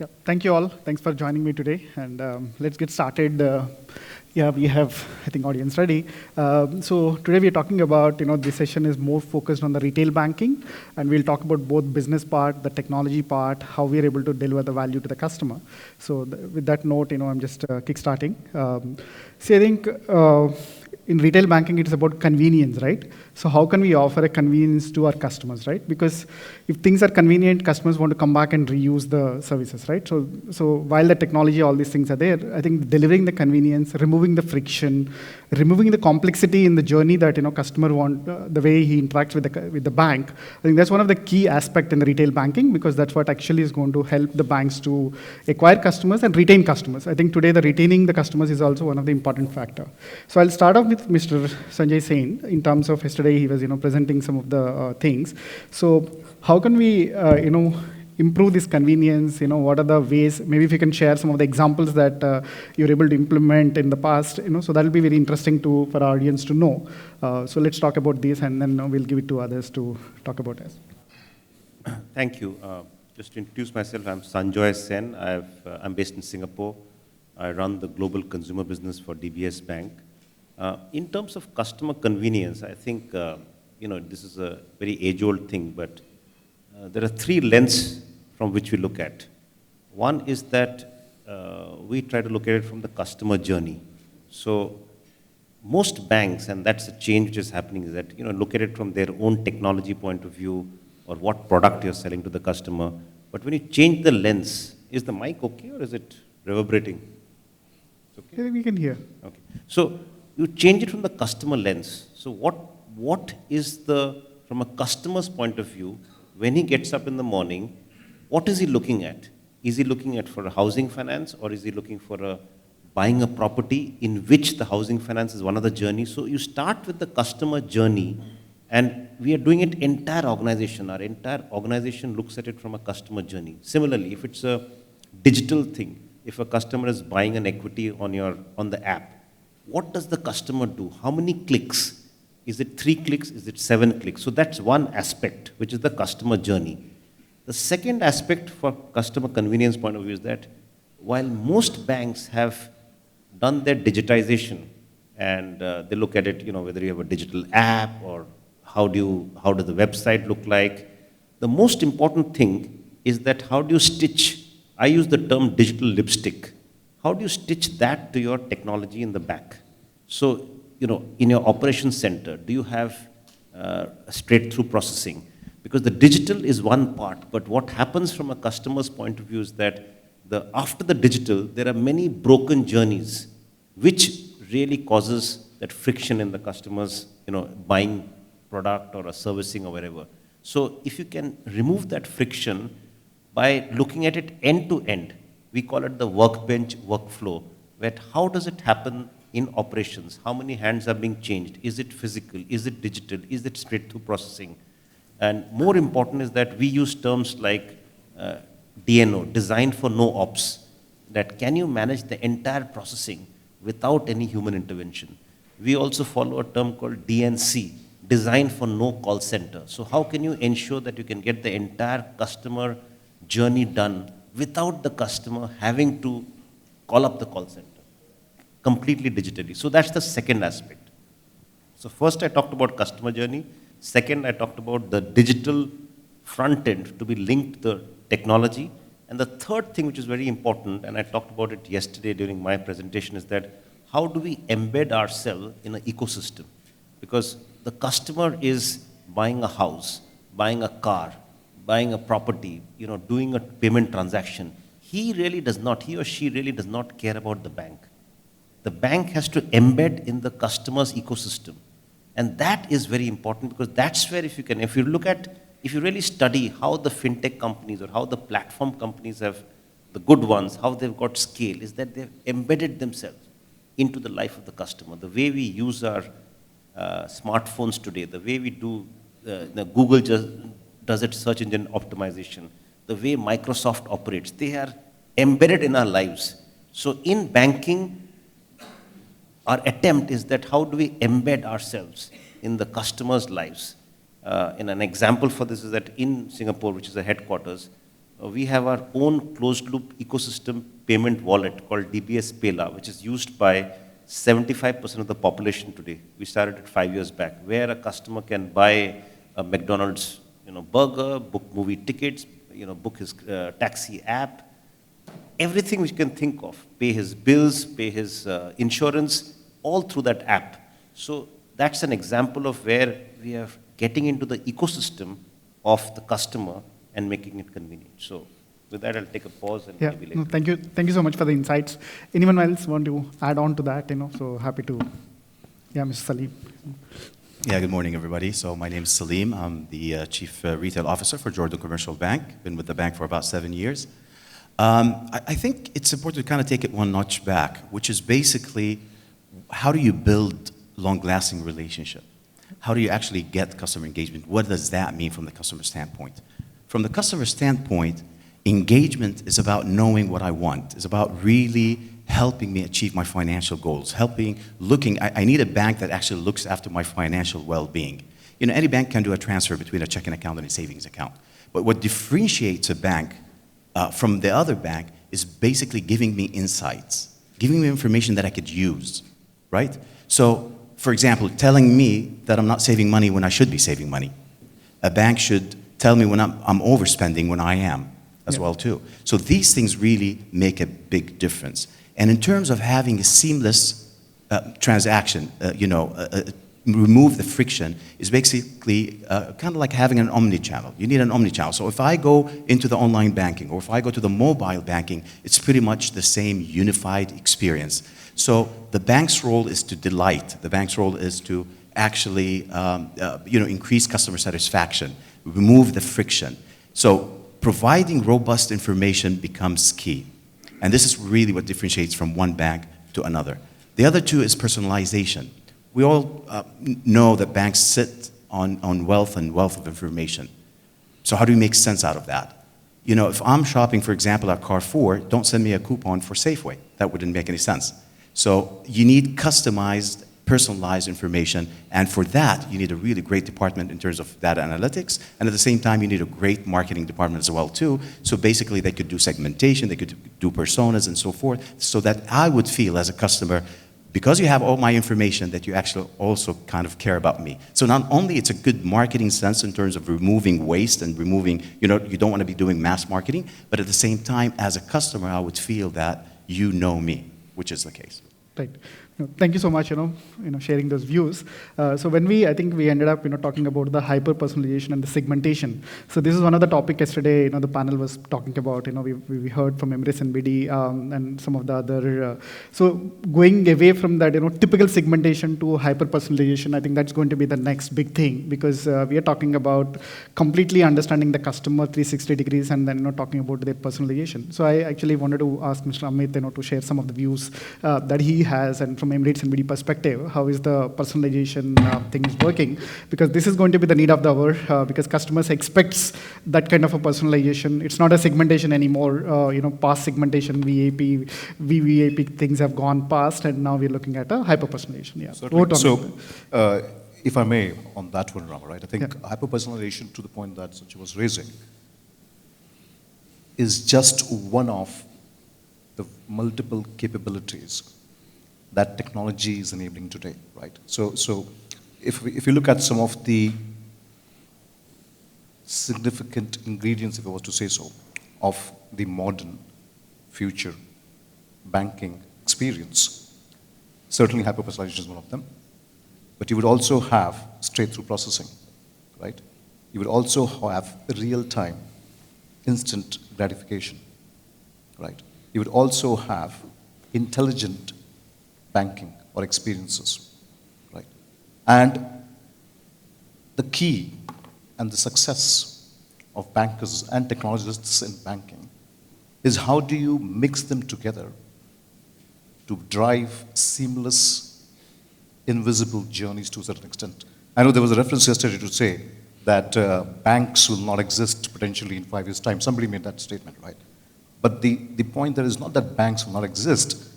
Yeah, thank you all. Thanks for joining me today. And let's get started. Yeah, we have, I think, audience ready. So today we're talking about, this session is more focused on the retail banking, and we'll talk about both business part, the technology part, how we're able to deliver the value to the customer. So with that note, I'm just kickstarting. See, I think in retail banking, it's about convenience, right? So how can we offer a convenience to our customers, right? Because if things are convenient, customers want to come back and reuse the services, right? So while the technology, all these things are there, I think delivering the convenience, removing the friction, removing the complexity in the journey that customer want, the way he interacts with the bank. I think that's one of the key aspect in the retail banking, because that's what actually is going to help the banks to acquire customers and retain customers. I think today the retaining the customers is also one of the important factor. So I'll start off with Mr. Sanjay Sain in terms of yesterday he was presenting some of the things. So how can we improve this convenience? What are the ways? Maybe if you can share some of the examples that you're able to implement in the past. So that'll be very interesting for our audience to know. So let's talk about this, and then we'll give it to others to talk about it. Thank you. Just to introduce myself, I'm Sanjoy Sen. I'm based in Singapore. I run the global consumer business for DBS Bank. In terms of customer convenience, I think this is a very age-old thing, but there are three lenses from which we look at. One is that we try to look at it from the customer journey. So most banks, and that's a change which is happening, is that look at it from their own technology point of view or what product you're selling to the customer. But when you change the lens, is the mic okay or is it reverberating? It's okay? Yeah, we can hear. Okay. So you change it from the customer lens. So what is from a customer's point of view, when he gets up in the morning, what is he looking at? Is he looking at for a housing finance, or is he looking for buying a property in which the housing finance is one of the journeys? So you start with the customer journey, and we are doing it entire organization. Our entire organization looks at it from a customer journey. Similarly, if it's a digital thing, if a customer is buying an equity on the app, what does the customer do? How many clicks? Is it 3 clicks? Is it 7 clicks? So that's one aspect, which is the customer journey. The second aspect for customer convenience point of view is that while most banks have done their digitization, and they look at it, whether you have a digital app or how does the website look like, the most important thing is that how do you stitch, I use the term digital lipstick, how do you stitch that to your technology in the back? So, in your operations center, do you have straight-through processing? Because the digital is one part, but what happens from a customer's point of view is that after the digital, there are many broken journeys, which really causes that friction in the customer's, buying product or a servicing or wherever. So if you can remove that friction by looking at it end to end, we call it the workbench workflow, where how does it happen in operations? How many hands are being changed? Is it physical? Is it digital? Is it straight-through processing? And more important is that we use terms like DNO, designed for no ops, that can you manage the entire processing without any human intervention? We also follow a term called DNC, designed for no call center. So how can you ensure that you can get the entire customer journey done without the customer having to call up the call center, completely digitally? So that's the second aspect. So first I talked about customer journey. Second, I talked about the digital front end to be linked to the technology. And the third thing, which is very important, and I talked about it yesterday during my presentation, is that how do we embed ourselves in an ecosystem? Because the customer is buying a house, buying a car, buying a property, doing a payment transaction. He or she really does not care about the bank. The bank has to embed in the customer's ecosystem. And that is very important, because that's where if you really study how the fintech companies or how the platform companies have, the good ones, how they've got scale, is that they've embedded themselves into the life of the customer. The way we use our smartphones today, the way we do, Google just does its search engine optimization, the way Microsoft operates, they are embedded in our lives. So in banking, our attempt is that how do we embed ourselves in the customer's lives? And an example for this is that in Singapore, which is the headquarters, we have our own closed-loop ecosystem payment wallet called DBS Payla, which is used by 75% of the population today. We started it 5 years back, where a customer can buy a McDonald's, burger, book movie tickets, book his taxi app, everything which you can think of, pay his bills, pay his insurance, all through that app. So that's an example of where we are getting into the ecosystem of the customer and making it convenient. So with that, I'll take a pause and maybe later. No, thank you. Thank you so much for the insights. Anyone else want to add on to that? So happy to. Yeah, Mr. Salim. Yeah, good morning, everybody. So my name is Salim. I'm the Chief Retail Officer for Jordan Commercial Bank. Been with the bank for about 7 years. I think it's important to kind of take it one notch back, which is basically how do you build long-lasting relationship? How do you actually get customer engagement? What does that mean from the customer standpoint? From the customer standpoint, engagement is about knowing what I want. It's about really helping me achieve my financial goals, I need a bank that actually looks after my financial well-being. Any bank can do a transfer between a checking account and a savings account. But what differentiates a bank from the other bank is basically giving me insights, giving me information that I could use, right? So, for example, telling me that I'm not saving money when I should be saving money. A bank should tell me when I'm overspending when I am as well too. So these things really make a big difference. And in terms of having a seamless transaction, remove the friction is basically kind of like having an omni-channel. You need an omni-channel. So if I go into the online banking or if I go to the mobile banking, it's pretty much the same unified experience. So the bank's role is to delight. The bank's role is to actually increase customer satisfaction, remove the friction. So providing robust information becomes key. And this is really what differentiates from one bank to another. The other two is personalization. We all know that banks sit on wealth of information. So how do we make sense out of that? If I'm shopping, for example, at Carrefour, don't send me a coupon for Safeway. That wouldn't make any sense. So you need customized, personalized information, and for that, you need a really great department in terms of data analytics, and at the same time, you need a great marketing department as well, too. So basically, they could do segmentation, they could do personas and so forth, so that I would feel as a customer, because you have all my information, that you actually also kind of care about me. So not only it's a good marketing sense in terms of removing waste and removing, you don't want to be doing mass marketing, but at the same time, as a customer, I would feel that you know me, which is the case. Right. Thank you so much, sharing those views. So I think we ended up, talking about the hyper-personalization and the segmentation. So this is one of the topic yesterday, the panel was talking about, we heard from Emirates and BD and some of the other. So going away from that, typical segmentation to hyper-personalization, I think that's going to be the next big thing because we are talking about completely understanding the customer 360 degrees and then, talking about their personalization. So I actually wanted to ask Mr. Amit, to share some of the views that he has and from Emirates and BD perspective, how is the personalization thing is working? Because this is going to be the need of the hour because customers expects that kind of a personalization. It's not a segmentation anymore. Past segmentation, VAP, VVAP things have gone past, and now we're looking at a hyper-personalization. Yeah. So, if I may, on that one, Rama, right? I think hyper-personalization, to the point that Sanjay was raising, is just one of the multiple capabilities that technology is enabling today, right? So if you look at some of the significant ingredients, if I was to say so, of the modern future banking experience, certainly hyper-personalization is one of them, but you would also have straight-through processing, right? You would also have real-time, instant gratification, right? You would also have intelligent banking or experiences, right? And the key and the success of bankers and technologists in banking is how do you mix them together to drive seamless, invisible journeys to a certain extent. I know there was a reference yesterday to say that banks will not exist potentially in 5 years' time. Somebody made that statement, right? But the point there is not that banks will not exist,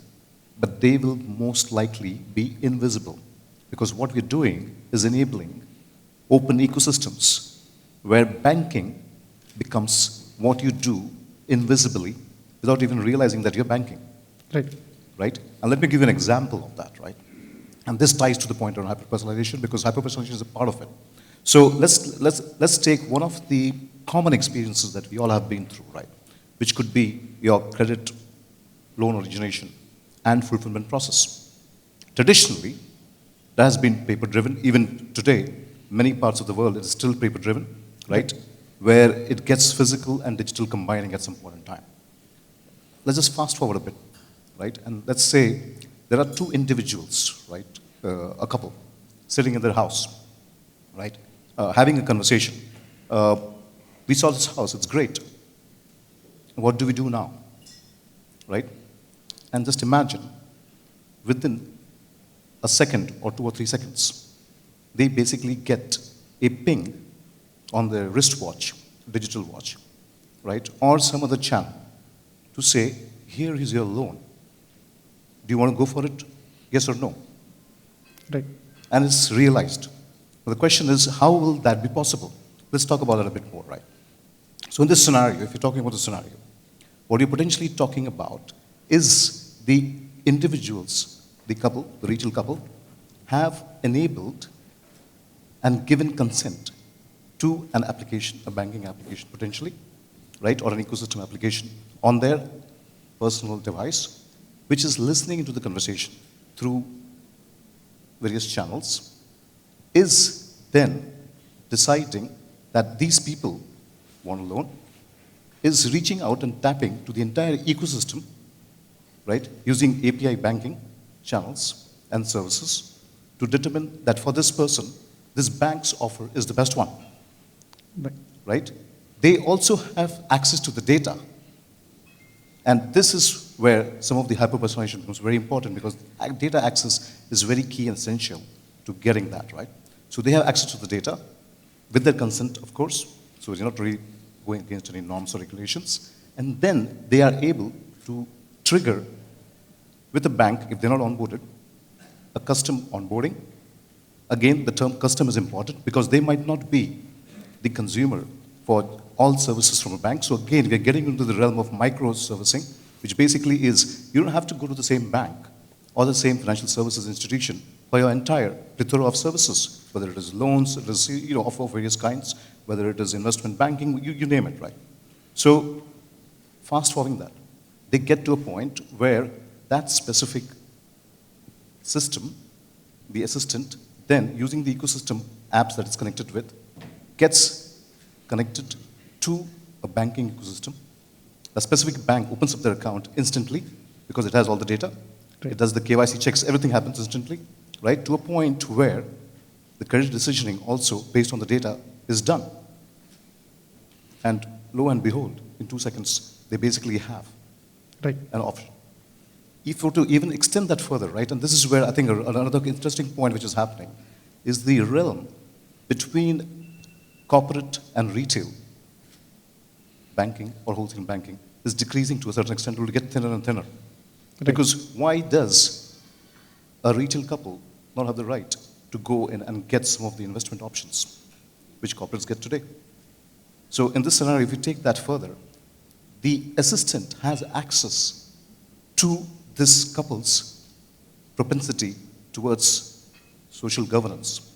but they will most likely be invisible. Because what we're doing is enabling open ecosystems where banking becomes what you do invisibly without even realizing that you're banking. Right. Right? And let me give you an example of that, right? And this ties to the point on hyper-personalization because hyper-personalization is a part of it. So let's take one of the common experiences that we all have been through, right? Which could be your credit loan origination and fulfillment process. Traditionally, that has been paper-driven. Even today, many parts of the world, it is still paper-driven, right? Where it gets physical and digital combining at some point in time. Let's just fast forward a bit, right? And let's say there are two individuals, right? A couple sitting in their house, right? Having a conversation. We saw this house, it's great. What do we do now, right? And just imagine, within a second or 2 or 3 seconds, they basically get a ping on their wristwatch, digital watch, right? Or some other channel to say, here is your loan. Do you want to go for it? Yes or no? Right. And it's realized. But the question is, how will that be possible? Let's talk about that a bit more, right? So in this scenario, if you're talking about the scenario, what you're potentially talking about is the individuals, the couple, the retail couple, have enabled and given consent to an application, a banking application potentially, right, or an ecosystem application on their personal device, which is listening into the conversation through various channels, is then deciding that these people want a loan, is reaching out and tapping to the entire ecosystem, right, using API banking channels and services to determine that for this person, this bank's offer is the best one, right? They also have access to the data. And this is where some of the hyper-personalization becomes very important because data access is very key and essential to getting that, right? So they have access to the data with their consent, of course. So it's not really going against any norms or regulations. And then they are able to trigger with a bank, if they're not onboarded, a custom onboarding. Again, the term custom is important because they might not be the consumer for all services from a bank. So again, we're getting into the realm of micro-servicing, which basically is you don't have to go to the same bank or the same financial services institution for your entire plethora of services, whether it is loans, it is, of various kinds, whether it is investment banking, you name it, right? So fast forwarding that, they get to a point where that specific system, the assistant, then using the ecosystem apps that it's connected with, gets connected to a banking ecosystem. A specific bank opens up their account instantly because it has all the data. Right. It does the KYC checks, everything happens instantly, right? To a point where the credit decisioning also, based on the data, is done. And lo and behold, in 2 seconds, they basically have Right. an option. If you were to even extend that further, right, and this is where I think another interesting point which is happening, is the realm between corporate and retail banking or wholesale banking is decreasing to a certain extent. It will get thinner and thinner. Right. Because why does a retail couple not have the right to go in and get some of the investment options which corporates get today? So in this scenario, if you take that further, the assistant has access to this couple's propensity towards social governance,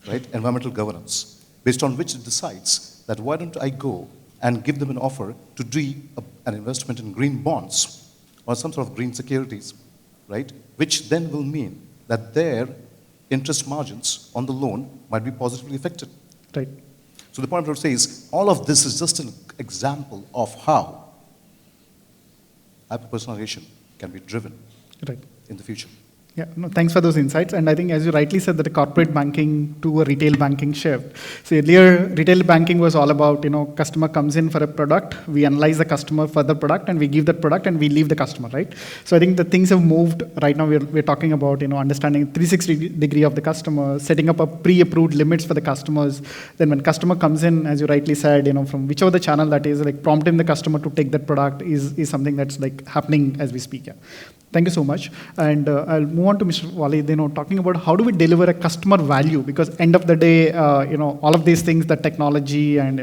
right? Environmental governance, based on which it decides that why don't I go and give them an offer to do an investment in green bonds or some sort of green securities, right? Which then will mean that their interest margins on the loan might be positively affected. Right. So the point I would say is all of this is just an example of how hyper-personalization can be driven Right. in the future. Yeah, no, thanks for those insights. And I think, as you rightly said, that a corporate banking to a retail banking shift. So earlier, retail banking was all about, customer comes in for a product, we analyze the customer for the product, and we give that product, and we leave the customer, right? So I think the things have moved. Right now, we're talking about, understanding 360-degree of the customer, setting up a pre-approved limits for the customers. Then when customer comes in, as you rightly said, from whichever the channel that is, like prompting the customer to take that product is something that's like happening as we speak. Yeah. Thank you so much. And I'll move on to Mr. Walid, talking about how do we deliver a customer value? Because end of the day, all of these things, the technology and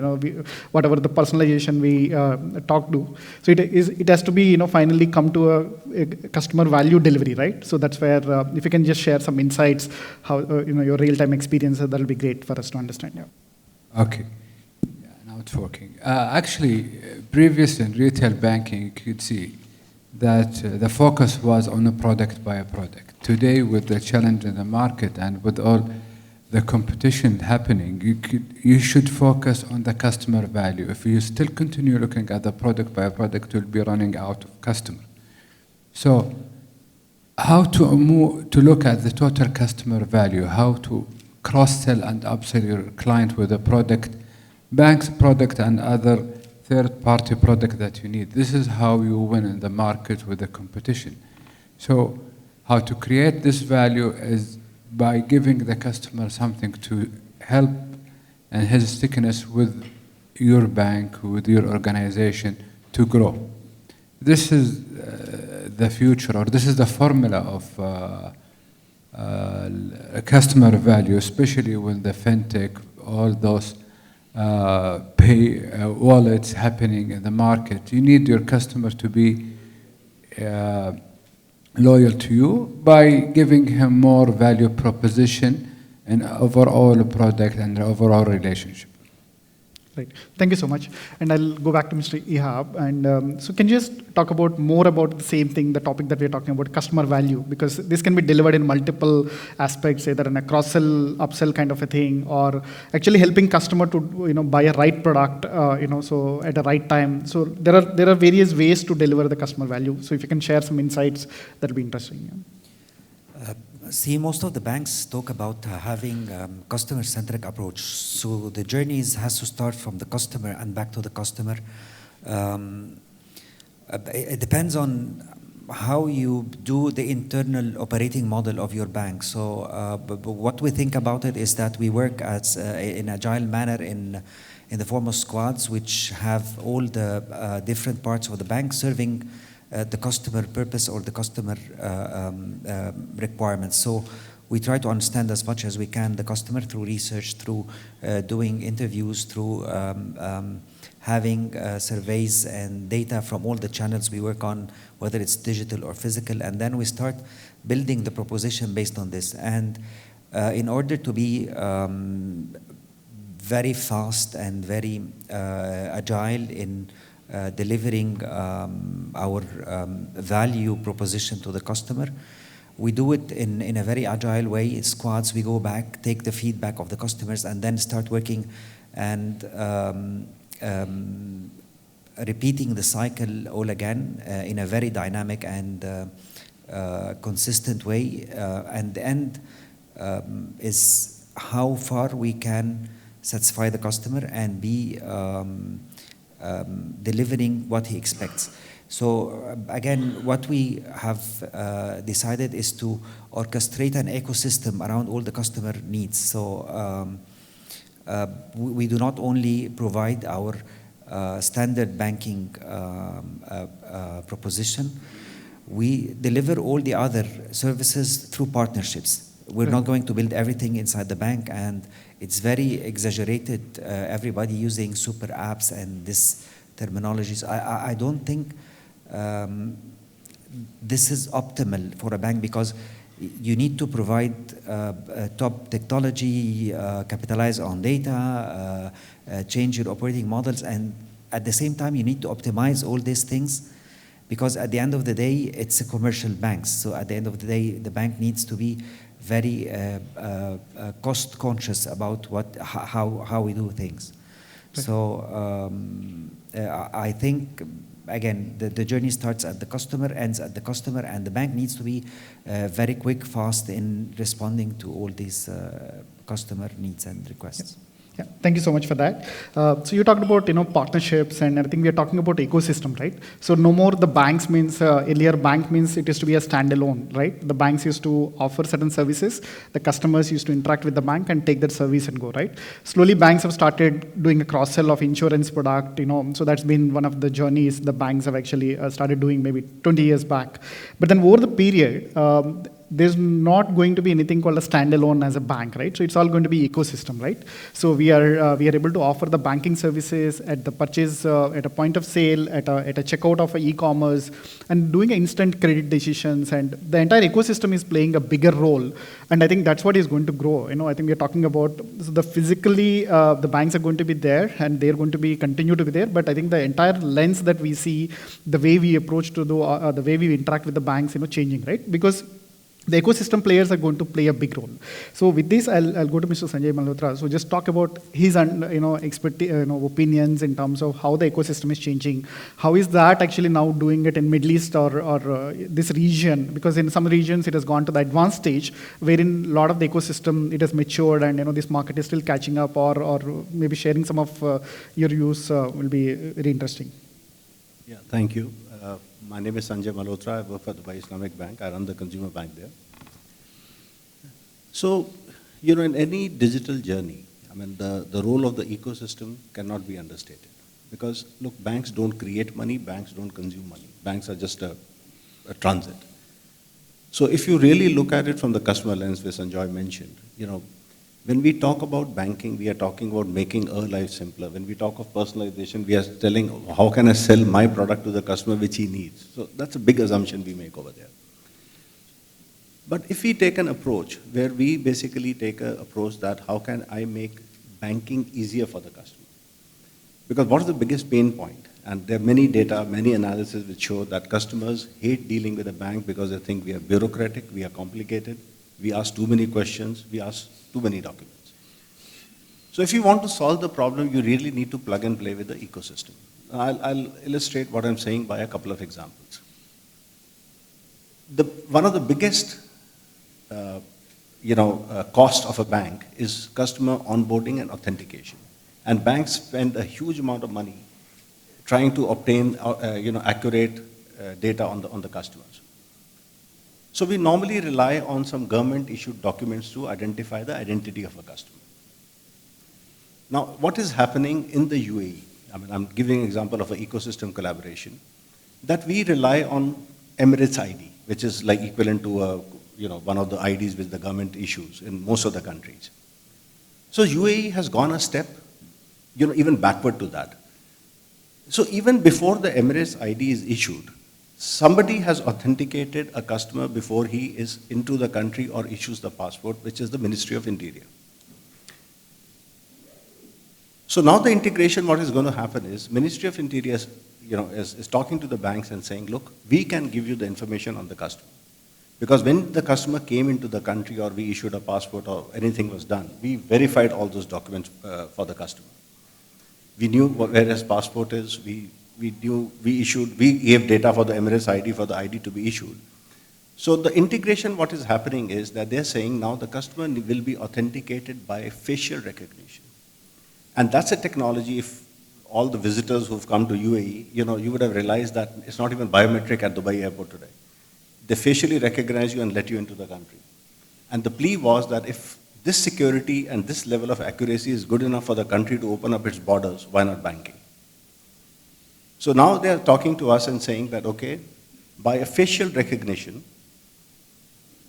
whatever the personalization we talk to, so it has to be finally come to a customer value delivery, right? So that's where if you can just share some insights, how your real-time experiences, that'll be great for us to understand. Yeah. Okay. Yeah, now it's working. Actually, previous in retail banking, you could see that the focus was on a product by a product. Today, with the challenge in the market and with all the competition happening, you should focus on the customer value. If you still continue looking at the product by a product, you'll be running out of customer. So, how to look at the total customer value, how to cross-sell and upsell your client with a product, bank's product and other third-party product that you need. This is how you win in the market with the competition. So how to create this value is by giving the customer something to help and his stickiness with your bank, with your organization to grow. This is the future, or this is the formula of customer value, especially when the fintech, all those pay wallets happening in the market. You need your customer to be loyal to you by giving him more value proposition and overall product and overall relationship. Right. Thank you so much. And I'll go back to Mr. Ihab. And so can you just talk about more about the same thing, the topic that we're talking about, customer value? Because this can be delivered in multiple aspects, either in a cross-sell, upsell kind of a thing, or actually helping customer to buy a right product, so at the right time. So there are various ways to deliver the customer value. So if you can share some insights, that'll be interesting. Yeah. See, most of the banks talk about having customer-centric approach. So the journeys has to start from the customer and back to the customer. It depends on how you do the internal operating model of your bank. So what we think about it is that we work as in agile manner in the form of squads, which have all the different parts of the bank serving the customer purpose or the customer requirements. So we try to understand as much as we can the customer through research, through doing interviews, through having surveys and data from all the channels we work on, whether it's digital or physical, and then we start building the proposition based on this. And in order to be very fast and very agile in delivering our value proposition to the customer, we do it in a very agile way. Squads, we go back, take the feedback of the customers, and then start working and repeating the cycle all again in a very dynamic and consistent way. And the end is how far we can satisfy the customer and be delivering what he expects. So again, what we have decided is to orchestrate an ecosystem around all the customer needs. So we do not only provide our standard banking proposition, we deliver all the other services through partnerships. We're not going to build everything inside the bank, and it's very exaggerated, everybody using super apps and this terminologies. I don't think this is optimal for a bank, because you need to provide top technology, capitalize on data, change your operating models, and at the same time you need to optimize all these things, because at the end of the day it's a commercial bank. So at the end of the day the bank needs to be very cost conscious about how we do things. So I think again the journey starts at the customer, ends at the customer, and the bank needs to be very quick, fast in responding to all these customer needs and requests. Yeah, thank you so much for that. So you talked about partnerships, and I think we are talking about ecosystem, right? So no more the banks means earlier bank means it used to be a standalone, right? The banks used to offer certain services, the customers used to interact with the bank and take that service and go, right? Slowly banks have started doing a cross sell of insurance product, so that's been one of the journeys the banks have actually started doing maybe 20 years back. But then over the period, there's not going to be anything called a standalone as a bank, right? So it's all going to be ecosystem, right? So we are able to offer the banking services at the purchase, at a point of sale, at a checkout of e-commerce, and doing instant credit decisions, and the entire ecosystem is playing a bigger role. And I think that's what is going to grow. I think we're talking about the physically, the banks are going to be there, and they're going to be continue to be there. But I think the entire lens that we see, the way we approach to the way we interact with the banks, changing, right? Because the ecosystem players are going to play a big role. So with this, I'll go to Mr. Sanjay Malhotra. So just talk about his opinions in terms of how the ecosystem is changing. How is that actually now doing it in Middle East or this region? Because in some regions it has gone to the advanced stage, wherein a lot of the ecosystem it has matured, and this market is still catching up. Or maybe sharing some of your views will be very interesting. Yeah, thank you. My name is Sanjay Malhotra. I work for the Islamic Bank. I run the consumer bank there. So, in any digital journey, the role of the ecosystem cannot be understated. Because, look, banks don't create money, banks don't consume money. Banks are just a transit. So if you really look at it from the customer lens, which Sanjay mentioned, when we talk about banking, we are talking about making our life simpler. When we talk of personalization, we are telling, how can I sell my product to the customer which he needs? So that's a big assumption we make over there. But if we take an approach where we basically take an approach that how can I make banking easier for the customer? Because what is the biggest pain point? And there are many data, many analyses which show that customers hate dealing with a bank because they think we are bureaucratic, we are complicated, we ask too many questions, we ask too many documents. So if you want to solve the problem, you really need to plug and play with the ecosystem. I'll illustrate what I'm saying by a couple of examples. One of the biggest cost of a bank is customer onboarding and authentication. And banks spend a huge amount of money trying to obtain accurate data on the customers. So we normally rely on some government-issued documents to identify the identity of a customer. Now, what is happening in the UAE? I'm giving an example of an ecosystem collaboration, that we rely on Emirates ID, which is like equivalent to one of the IDs which the government issues in most of the countries. So UAE has gone a step, even backward to that. So even before the Emirates ID is issued, somebody has authenticated a customer before he is into the country or issues the passport, which is the Ministry of Interior. So now the integration, what is going to happen is, Ministry of Interior is talking to the banks and saying, look, we can give you the information on the customer. Because when the customer came into the country or we issued a passport or anything was done, we verified all those documents for the customer. We knew where his passport is, we gave data for the Emirates ID for the ID to be issued. So the integration, what is happening is that they're saying now the customer will be authenticated by facial recognition. And that's a technology, if all the visitors who've come to UAE, you would have realized that it's not even biometric at Dubai airport today. They facially recognize you and let you into the country. And the plea was that if this security and this level of accuracy is good enough for the country to open up its borders, why not banking? So now they're talking to us and saying that, okay, by a facial recognition,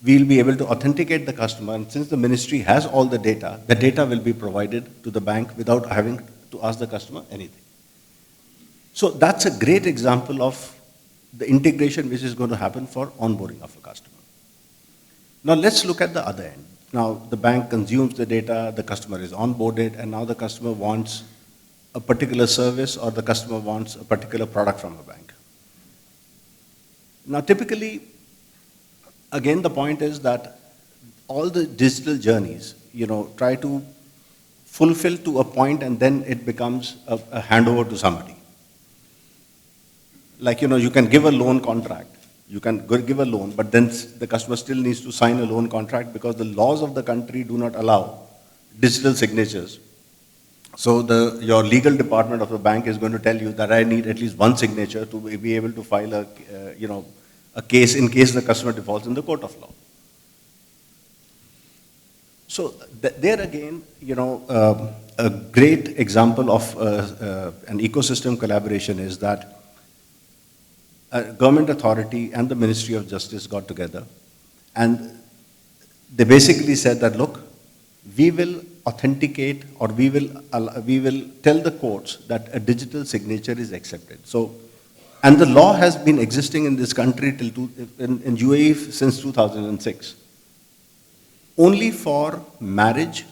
we'll be able to authenticate the customer, and since the ministry has all the data will be provided to the bank without having to ask the customer anything. So that's a great example of the integration which is going to happen for onboarding of a customer. Now let's look at the other end. Now the bank consumes the data, the customer is onboarded, and now the customer wants a particular service or the customer wants a particular product from a bank. Now typically, again, the point is that all the digital journeys, try to fulfill to a point and then it becomes a handover to somebody. Like, you can give a loan contract, you can give a loan, but then the customer still needs to sign a loan contract because the laws of the country do not allow digital signatures. So your legal department of the bank is going to tell you that I need at least one signature to be able to file a case in case the customer defaults in the court of law. So there again, a great example of an ecosystem collaboration is that a government authority and the Ministry of Justice got together And they basically said that, look, we will authenticate, or we will tell the courts that a digital signature is accepted. So, and the law has been existing in this country in UAE since 2006. Only for marriage,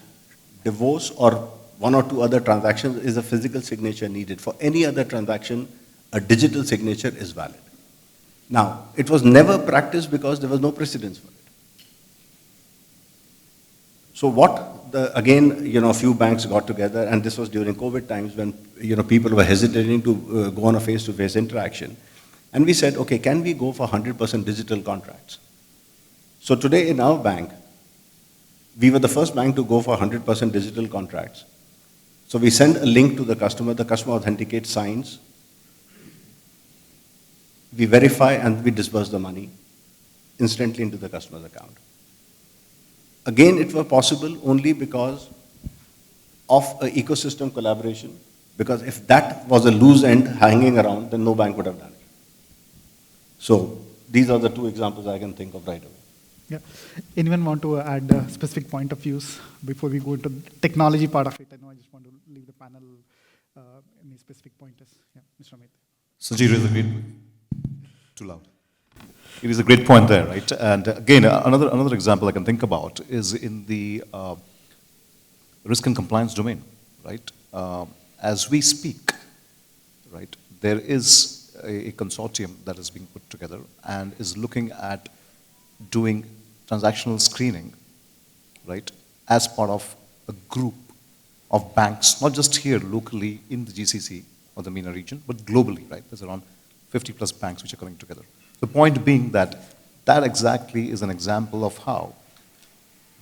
divorce, or one or two other transactions is a physical signature needed. For any other transaction, a digital signature is valid. Now, it was never practiced because there was no precedence for it. So again, a few banks got together, and this was during COVID times when, people were hesitating to go on a face-to-face interaction. And we said, okay, can we go for 100% digital contracts? So today in our bank, we were the first bank to go for 100% digital contracts. So we send a link to the customer authenticates, signs, we verify, and we disburse the money instantly into the customer's account. Again, it was possible only because of an ecosystem collaboration, because if that was a loose end hanging around, then no bank would have done it. So these are the two examples I can think of right away. Yeah. Anyone want to add a specific point of views before we go into the technology part of it? I know I just want to leave the panel any specific pointers. Yeah, Mr. Amit. Sanjeev is a great, too loud. It is a great point there, right? And again, another example I can think about is in the risk and compliance domain, right? As we speak, right, there is a consortium that is being put together and is looking at doing transactional screening, right, as part of a group of banks, not just here locally in the GCC or the MENA region, but globally, right? There's around 50 plus banks which are coming together. The point being that exactly is an example of how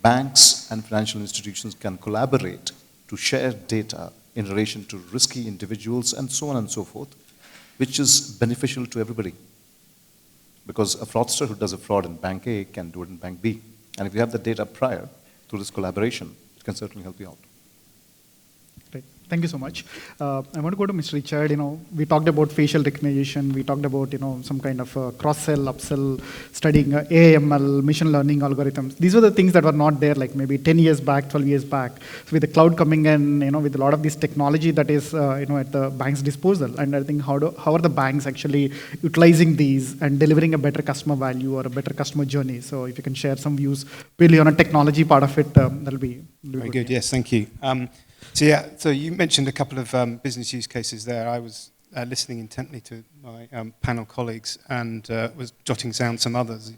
banks and financial institutions can collaborate to share data in relation to risky individuals and so on and so forth, which is beneficial to everybody. Because a fraudster who does a fraud in Bank A can do it in Bank B. And if you have the data prior to this collaboration, it can certainly help you out. Great. Thank you so much. I want to go to Mr. Richard. We talked about facial recognition. We talked about, some kind of cross-sell, upsell, studying AML, machine learning algorithms. These were the things that were not there like maybe 10 years back, 12 years back. So with the cloud coming in, with a lot of this technology that is, at the bank's disposal. And I think how are the banks actually utilizing these and delivering a better customer value or a better customer journey? So if you can share some views really on a technology part of it, that'll be very good. Yes, thank you. So you mentioned a couple of business use cases there. I was listening intently to my panel colleagues and was jotting down some others.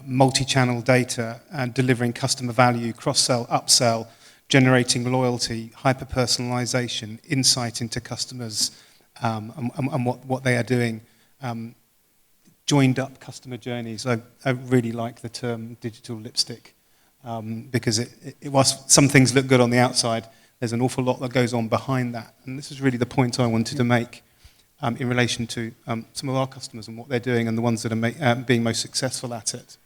Multi-channel data and delivering customer value, cross-sell, upsell, generating loyalty, hyper-personalization, insight into customers and what they are doing. Joined up customer journeys. I really like the term digital lipstick. Because whilst some things look good on the outside, there's an awful lot that goes on behind that. And this is really the point I wanted to make in relation to some of our customers and what they're doing and the ones that are being most successful at it.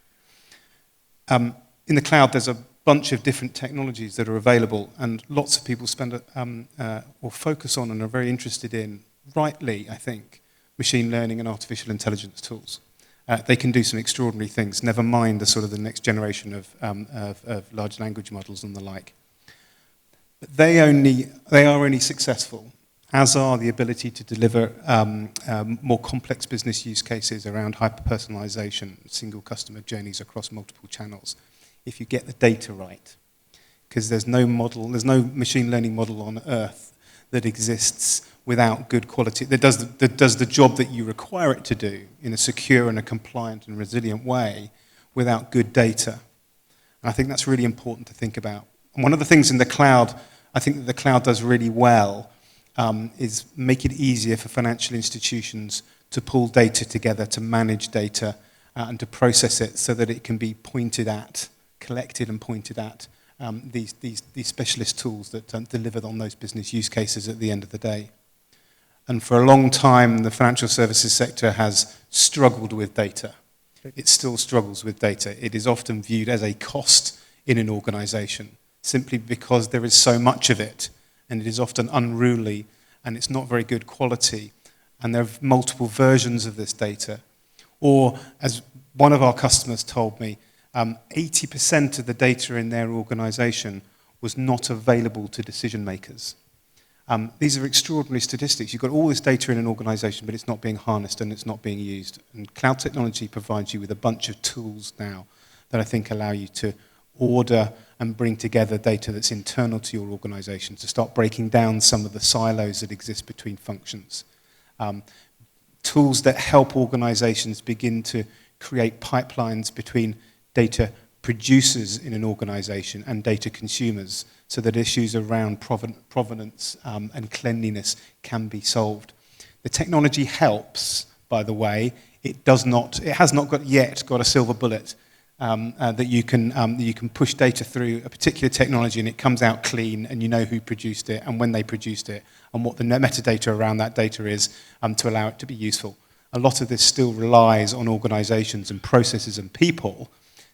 In the cloud, there's a bunch of different technologies that are available, and lots of people spend or focus on and are very interested in, rightly, I think, machine learning and artificial intelligence tools. They can do some extraordinary things, never mind the next generation of large language models and the like. But they are only successful, as are the ability to deliver more complex business use cases around hyper-personalization, single customer journeys across multiple channels, if you get the data right. Because there's no machine learning model on earth that exists without good quality, that does the job that you require it to do in a secure and a compliant and resilient way without good data. And I think that's really important to think about. And one of the things in the cloud, I think that the cloud does really well, is make it easier for financial institutions to pull data together, to manage data, and to process it so that it can be collected and pointed at these specialist tools that deliver on those business use cases at the end of the day. And for a long time, the financial services sector has struggled with data. It still struggles with data. It is often viewed as a cost in an organization, simply because there is so much of it, and it is often unruly, and it's not very good quality, and there are multiple versions of this data. Or, as one of our customers told me 80% of the data in their organization was not available to decision makers. These are extraordinary statistics. You've got all this data in an organization, but it's not being harnessed and it's not being used. And cloud technology provides you with a bunch of tools now that I think allow you to order and bring together data that's internal to your organization, to start breaking down some of the silos that exist between functions. Tools that help organizations begin to create pipelines between data producers in an organization and data consumers, so that issues around provenance and cleanliness can be solved. The technology helps, by the way. It has not yet got a silver bullet that you can push data through a particular technology and it comes out clean and you know who produced it and when they produced it and what the metadata around that data is to allow it to be useful. A lot of this still relies on organizations and processes and people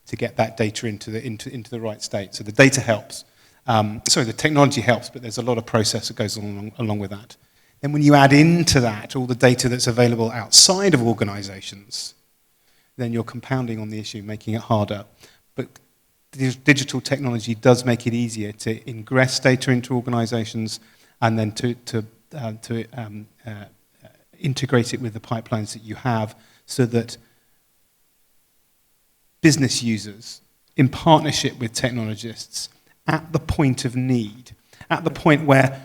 to get that data into the right state. So the data helps. The technology helps, but there's a lot of process that goes along with that. Then when you add into that all the data that's available outside of organizations, then you're compounding on the issue, making it harder. But digital technology does make it easier to ingress data into organizations and then to integrate it with the pipelines that you have so that business users, in partnership with technologists, at the point of need, at the point where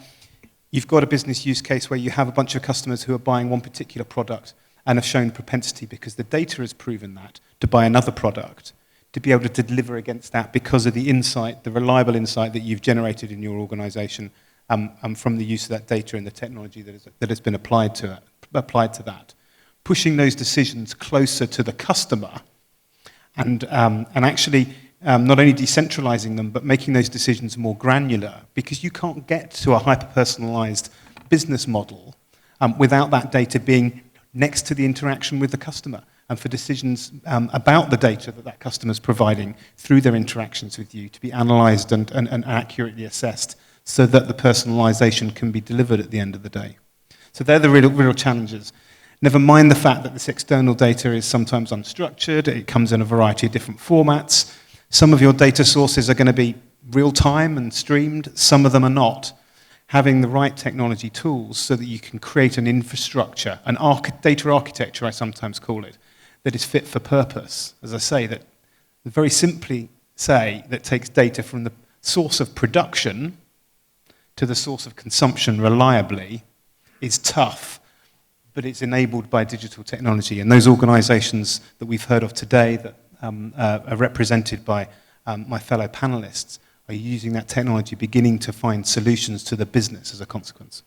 you've got a business use case where you have a bunch of customers who are buying one particular product and have shown propensity because the data has proven that to buy another product, to be able to deliver against that because of the insight, the reliable insight that you've generated in your organization from the use of that data and the technology that has been applied to that. Pushing those decisions closer to the customer and actually not only decentralizing them, but making those decisions more granular, because you can't get to a hyper-personalized business model without that data being next to the interaction with the customer, and for decisions about the data that customer is providing through their interactions with you to be analyzed and accurately assessed so that the personalization can be delivered at the end of the day. So they're the real challenges. Never mind the fact that this external data is sometimes unstructured, it comes in a variety of different formats. Some of your data sources are going to be real-time and streamed, some of them are not. Having the right technology tools so that you can create an infrastructure, data architecture I sometimes call it, that is fit for purpose. As I say, that very simply say that takes data from the source of production to the source of consumption reliably is tough, but it's enabled by digital technology. And those organizations that we've heard of today that are represented by my fellow panelists are using that technology, beginning to find solutions to the business as a consequence.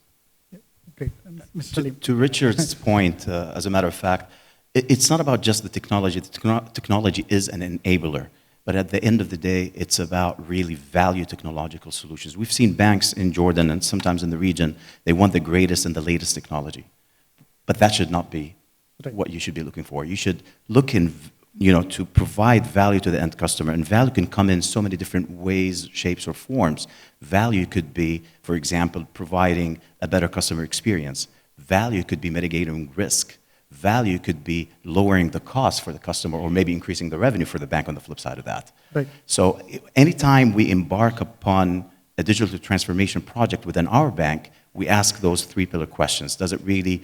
Yeah, great. Mr. To Richard's point, as a matter of fact, it's not about just the technology. The technology is an enabler. But at the end of the day, it's about really value technological solutions. We've seen banks in Jordan and sometimes in the region, they want the greatest and the latest technology. But that should not be what you should be looking for. You should look to provide value to the end customer, and value can come in so many different ways, shapes, or forms. Value could be, for example, providing a better customer experience. Value could be mitigating risk. Value could be lowering the cost for the customer or maybe increasing the revenue for the bank on the flip side of that. Right. So anytime we embark upon a digital transformation project within our bank, we ask those three pillar questions. Does it really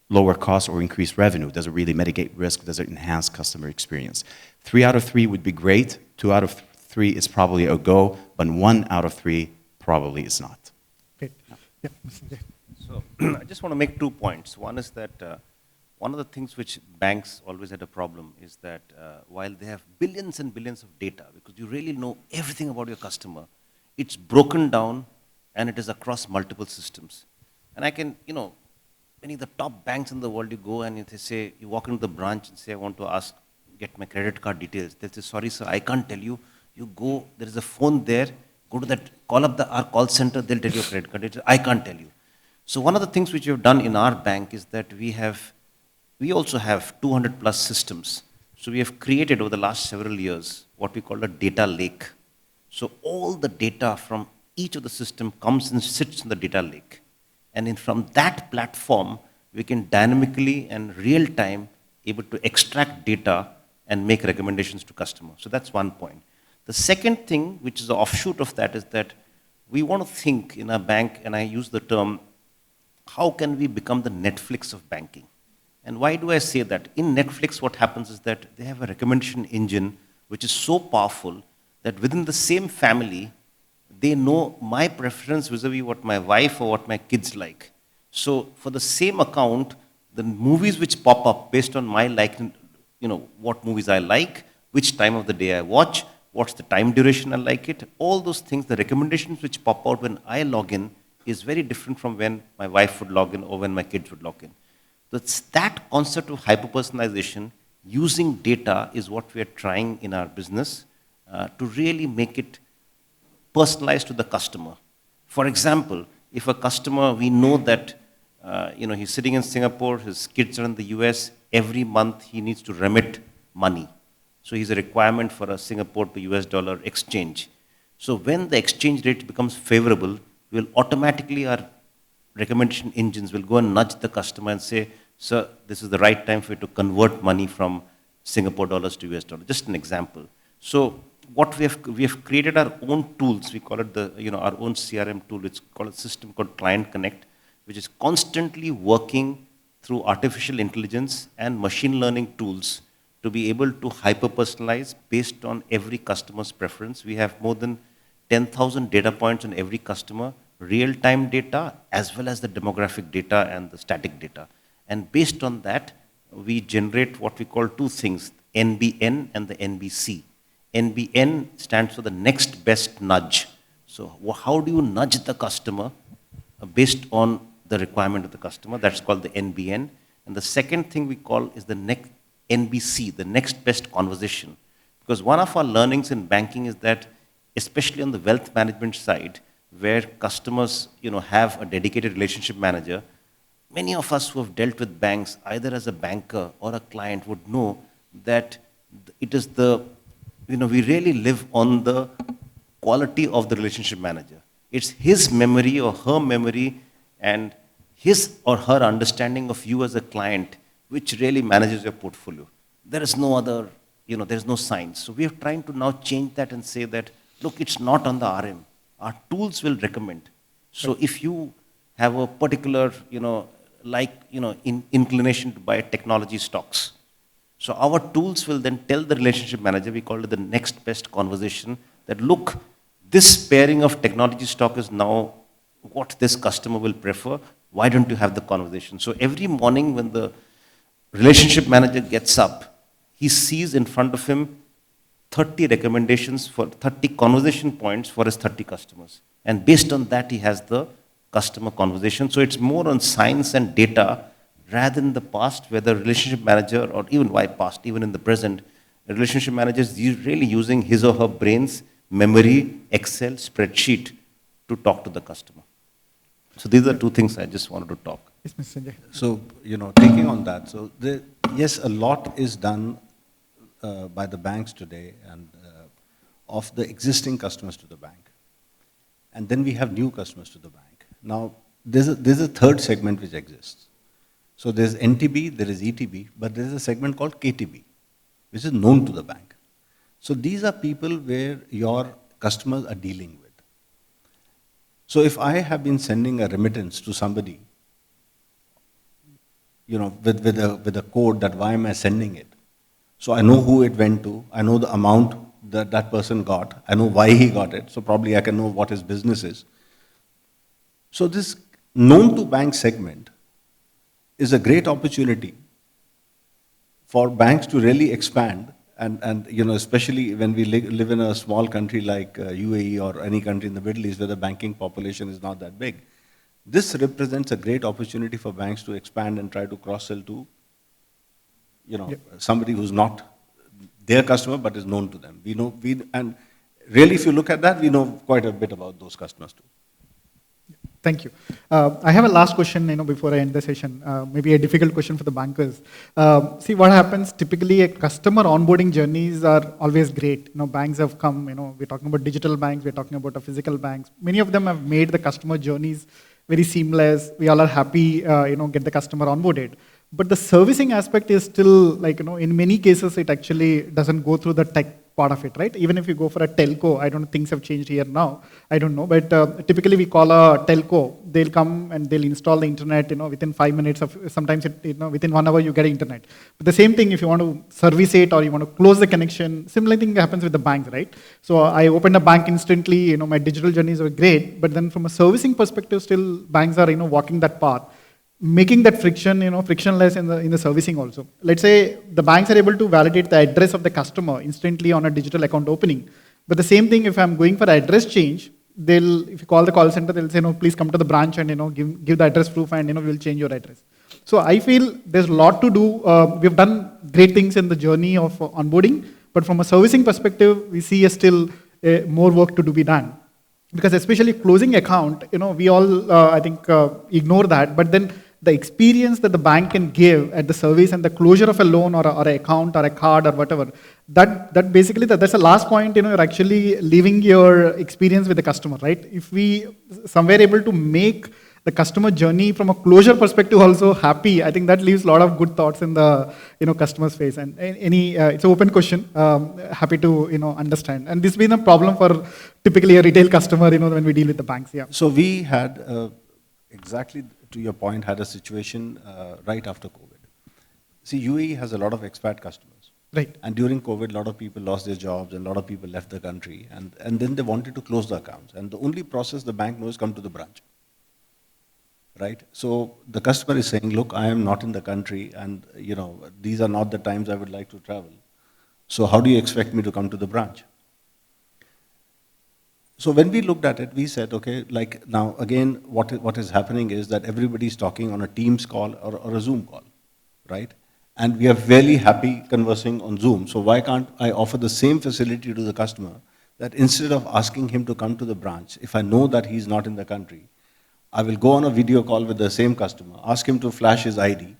lower costs or increase revenue? Does it really mitigate risk? Does it enhance customer experience? 3 out of 3 would be great. 2 out of 3 is probably a go, but 1 out of 3 probably is not. Great. Yeah. So I just want to make 2 points. One is that one of the things which banks always had a problem is that while they have billions and billions of data, because you really know everything about your customer, it's broken down and it is across multiple systems. And I can, many of the top banks in the world, you go and they say, you walk into the branch and say, I want to get my credit card details. They'll say, sorry, sir, I can't tell you. You go, there is a phone there, go to that, call up our call center, they'll tell you your credit card details. I can't tell you. So one of the things which we have done in our bank is that we also have 200 plus systems. So we have created over the last several years what we call a data lake. So all the data from each of the system comes and sits in the data lake. And from that platform, we can dynamically and real time able to extract data and make recommendations to customers. So that's one point. The second thing, which is the offshoot of that, is that we want to think in a bank, and I use the term, how can we become the Netflix of banking? And why do I say that? In Netflix, what happens is that they have a recommendation engine which is so powerful that within the same family, they know my preference vis-a-vis what my wife or what my kids like. So for the same account, the movies which pop up based on my liking, what movies I like, which time of the day I watch, what's the time duration I like it, all those things, the recommendations which pop out when I log in is very different from when my wife would log in or when my kids would log in. It's that concept of hyper-personalization using data is what we are trying in our business to really make it personalized to the customer. For example, if a customer, we know that he's sitting in Singapore, his kids are in the US, every month he needs to remit money. So he's a requirement for a Singapore to US dollar exchange. So when the exchange rate becomes favorable, we'll automatically, our recommendation engines will go and nudge the customer and say, sir, this is the right time for you to convert money from Singapore dollars to US dollars. Just an example. So what we have created our own tools. We call it our own CRM tool. It's called a system called Client Connect, which is constantly working through artificial intelligence and machine learning tools to be able to hyper-personalize based on every customer's preference. We have more than 10,000 data points on every customer, real-time data, as well as the demographic data and the static data. And based on that, we generate what we call two things, NBN and the NBC. NBN stands for the next best nudge. So how do you nudge the customer based on the requirement of the customer? That's called the NBN. And the second thing we call is the next NBC, the next best conversation. Because one of our learnings in banking is that, especially on the wealth management side, where customers have a dedicated relationship manager, many of us who have dealt with banks, either as a banker or a client, would know that it is we really live on the quality of the relationship manager. It's his memory or her memory and his or her understanding of you as a client which really manages your portfolio. There is no other, there's no science. So we are trying to now change that and say that, look, it's not on the RM. Our tools will recommend. So if you have a particular, inclination to buy technology stocks, so our tools will then tell the relationship manager, we call it the next best conversation, that look, this pairing of technology stock is now what this customer will prefer. Why don't you have the conversation? So every morning when the relationship manager gets up, he sees in front of him 30 recommendations for 30 conversation points for his 30 customers. And based on that, he has the customer conversation. So it's more on science and data rather than the past, where the relationship manager, or even why past, even in the present, the relationship manager is really using his or her brain's memory, Excel, spreadsheet to talk to the customer. So these are two things I just wanted to talk. Yes, Mr. Sanjay. So, taking on that, so yes, a lot is done by the banks today and of the existing customers to the bank. And then we have new customers to the bank. Now, there's a third segment which exists. So there's NTB, there is ETB, but there's a segment called KTB, which is known to the bank. So these are people where your customers are dealing with. So if I have been sending a remittance to somebody, with a code that why am I sending it? So I know who it went to, I know the amount that person got, I know why he got it, so probably I can know what his business is. So this known to bank segment is a great opportunity for banks to really expand and especially when we live in a small country like UAE or any country in the Middle East where the banking population is not that big. This represents a great opportunity for banks to expand and try to cross-sell to somebody who's not their customer but is known to them. And really if you look at that, we know quite a bit about those customers too. Thank you. I have a last question, before I end the session. Maybe a difficult question for the bankers. See what happens. Typically, customer onboarding journeys are always great. Banks have come. We're talking about digital banks. We're talking about physical banks. Many of them have made the customer journeys very seamless. We all are happy. Get the customer onboarded. But the servicing aspect is still like, in many cases, it actually doesn't go through the tech part of it, right? Even if you go for a telco, I don't know, things have changed here now, I don't know, but typically we call a telco, they'll come and they'll install the internet, within 5 minutes of, sometimes within 1 hour you get internet. But the same thing, if you want to service it or you want to close the connection, similar thing happens with the banks, right? So I opened a bank instantly, my digital journeys were great, but then from a servicing perspective, still banks are, walking that path, making that friction, frictionless in the servicing also. Let's say the banks are able to validate the address of the customer instantly on a digital account opening. But the same thing, if I'm going for address change, if you call the call center, they'll say, no, please come to the branch and, give the address proof and, we'll change your address. So I feel there's a lot to do. We've done great things in the journey of onboarding, but from a servicing perspective, we see still more work to be done. Because especially closing account, we all, I think, ignore that, but then the experience that the bank can give at the service and the closure of a loan or an account or a card or whatever, that basically, that's the last point, you're actually leaving your experience with the customer, right? If we somewhere able to make the customer journey from a closure perspective also happy, I think that leaves a lot of good thoughts in the customer's face. And it's an open question, happy to understand. And this has been a problem for typically a retail customer, when we deal with the banks. Yeah. So we had exactly to your point, had a situation right after COVID. See, UAE has a lot of expat customers. Right. And during COVID, a lot of people lost their jobs and a lot of people left the country. And then they wanted to close the accounts. And the only process the bank knows is come to the branch. Right? So the customer is saying, look, I am not in the country and these are not the times I would like to travel. So how do you expect me to come to the branch? So when we looked at it, we said, okay, like now again, what is happening is that everybody's talking on a Teams call or a Zoom call, right? And we are very happy conversing on Zoom. So why can't I offer the same facility to the customer that instead of asking him to come to the branch, if I know that he's not in the country, I will go on a video call with the same customer, ask him to flash his ID,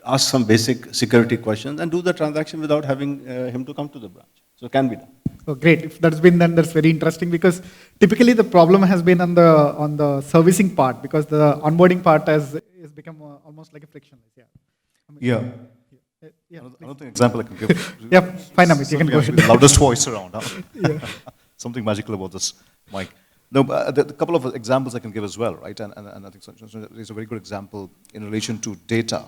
ask some basic security questions and do the transaction without having him to come to the branch. So it can be done. Oh, great. If that's been done, that's very interesting because typically the problem has been on the servicing part because the onboarding part has become almost like a frictionless. Yeah. Another example I can give. Yeah, fine, Amit, you can go ahead. The loudest voice around. Huh? Yeah. Something magical about this mic. No, a couple of examples I can give as well, right? And I think there's a very good example in relation to data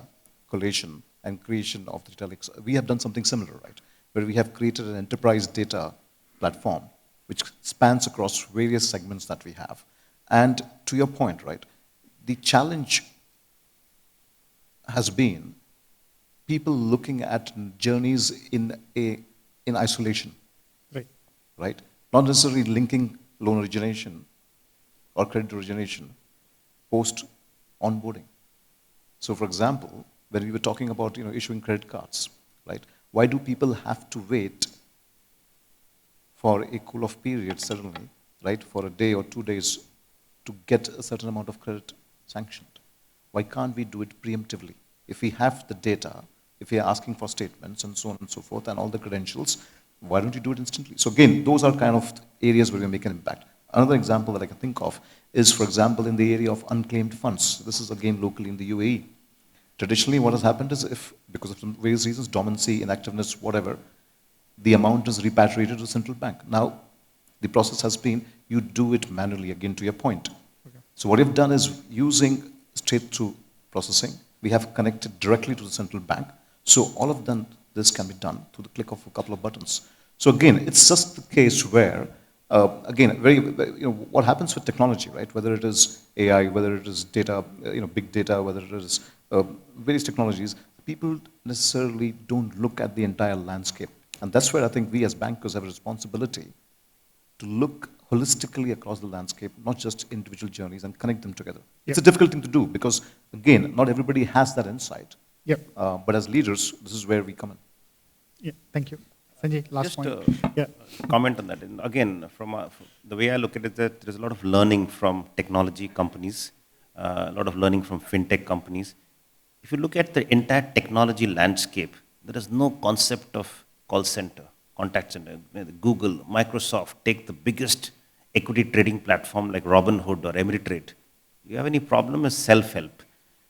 collation and creation of the retail. We have done something similar, right? Where we have created an enterprise data platform which spans across various segments that we have. And to your point, right, the challenge has been people looking at journeys in isolation, right? Not necessarily linking loan origination or credit origination post onboarding. So, for example, when we were talking about issuing credit cards, right? Why do people have to wait for a cool-off period suddenly, right, for a day or 2 days to get a certain amount of credit sanctioned? Why can't we do it preemptively? If we have the data, if we are asking for statements and so on and so forth and all the credentials, why don't you do it instantly? So again, those are kind of areas where we make an impact. Another example that I can think of is, for example, in the area of unclaimed funds. This is again locally in the UAE. Traditionally, what has happened is because of some various reasons, dormancy, inactiveness, whatever, the amount is repatriated to the central bank. Now, the process has been, you do it manually, again to your point. Okay. So what we've done is using straight-through processing, we have connected directly to the central bank. So all of this can be done through the click of a couple of buttons. So again, it's just the case where, again, what happens with technology, right? Whether it is AI, whether it is data, big data, whether it is various technologies, people necessarily don't look at the entire landscape. And that's where I think we as bankers have a responsibility to look holistically across the landscape, not just individual journeys, and connect them together. Yep. It's a difficult thing to do because, again, not everybody has that insight. Yep. But as leaders, this is where we come in. Yeah, thank you. Sanjay, last point. Comment on that. And again, from the way I look at it, that there's a lot of learning from technology companies, a lot of learning from fintech companies. If you look at the entire technology landscape, there is no concept of call center, contact center. Google, Microsoft, take the biggest equity trading platform like Robinhood or Ameritrade. You have any problem is self-help.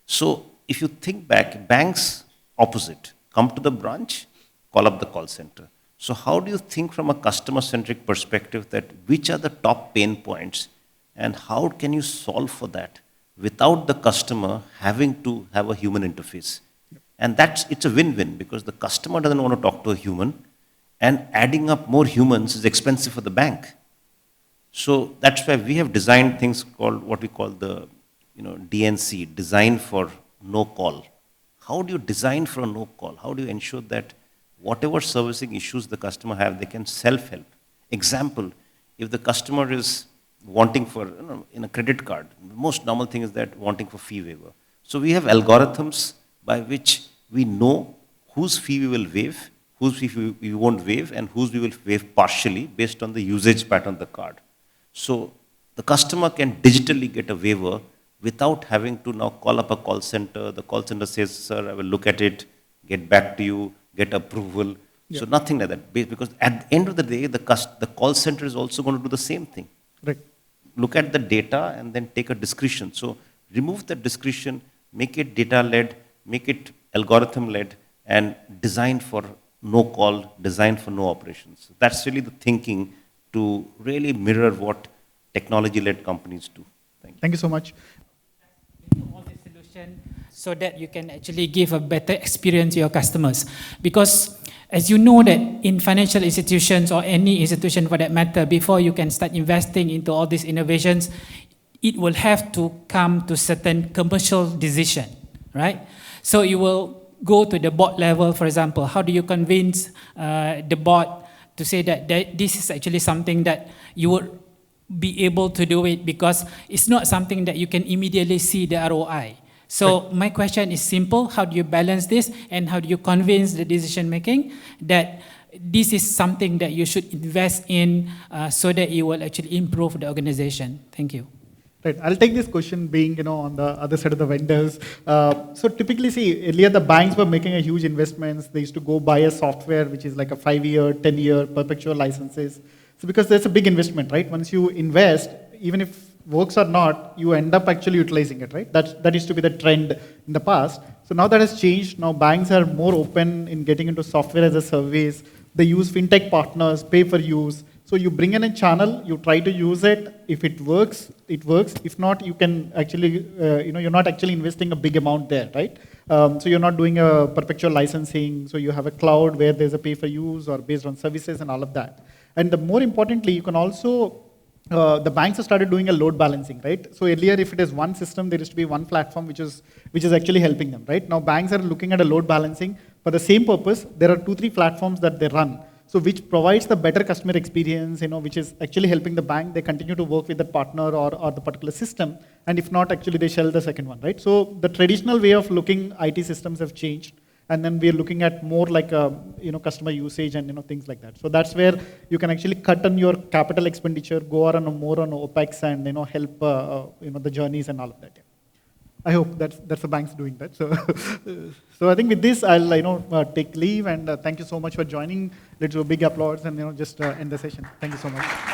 So if you think back, banks opposite, come to the branch, call up the call center. So how do you think from a customer-centric perspective that which are the top pain points and how can you solve for that without the customer having to have a human interface? And it's a win-win because the customer doesn't want to talk to a human and adding up more humans is expensive for the bank. So that's why we have designed things called what we call the DNC, design for no call. How do you design for a no call? How do you ensure that whatever servicing issues the customer have, they can self-help? Example, if the customer is wanting for, in a credit card, the most normal thing is that wanting for fee waiver. So we have algorithms by which we know whose fee we will waive, whose fee we won't waive, and whose we will waive partially based on the usage pattern of the card. So the customer can digitally get a waiver without having to now call up a call center. The call center says, sir, I will look at it, get back to you, get approval. Yeah. So nothing like that. Because at the end of the day, the call center is also going to do the same thing. Right. Look at the data and then take a discretion. So remove the discretion, make it data-led, make it algorithm-led, and design for no call, design for no operations. So that's really the thinking to really mirror what technology-led companies do. Thank you so much. All the solution so that you can actually give a better experience to your customers. Because as you know that in financial institutions or any institution for that matter, before you can start investing into all these innovations, it will have to come to certain commercial decision, right? So you will go to the board level, for example. How do you convince the board to say that this is actually something that you would be able to do it, because it's not something that you can immediately see the ROI. So my question is simple: how do you balance this, and how do you convince the decision making that this is something that you should invest in so that you will actually improve the organization? Thank you. Right. I'll take this question being, on the other side of the vendors. So typically, see, earlier the banks were making a huge investments. They used to go buy a software, which is like a 5-year, 10-year perpetual licenses. So because there's a big investment, right? Once you invest, even if works or not, you end up actually utilizing it, right? That used to be the trend in the past. So now that has changed. Now banks are more open in getting into software as a service. They use fintech partners, pay for use. So you bring in a channel, you try to use it. If it works, it works. If not, you can actually, you're not actually investing a big amount there, right? So you're not doing a perpetual licensing. So you have a cloud where there's a pay for use or based on services and all of that. And the more importantly, you can also, the banks have started doing a load balancing, right? So earlier, if it is one system, there used to be one platform which is actually helping them, right? Now banks are looking at a load balancing for the same purpose. There are 2-3 platforms that they run. So which provides the better customer experience, which is actually helping the bank. They continue to work with that partner or the particular system. And if not, actually they shell the second one, right? So the traditional way of looking IT systems have changed. And then we're looking at more like customer usage and things like that. So that's where you can actually cut on your capital expenditure, go on more on OPEX, and help the journeys and all of that. Yeah. I hope that's the banks doing that. So, so I think with this I'll take leave, and thank you so much for joining. Let's do a big applause and just end the session. Thank you so much.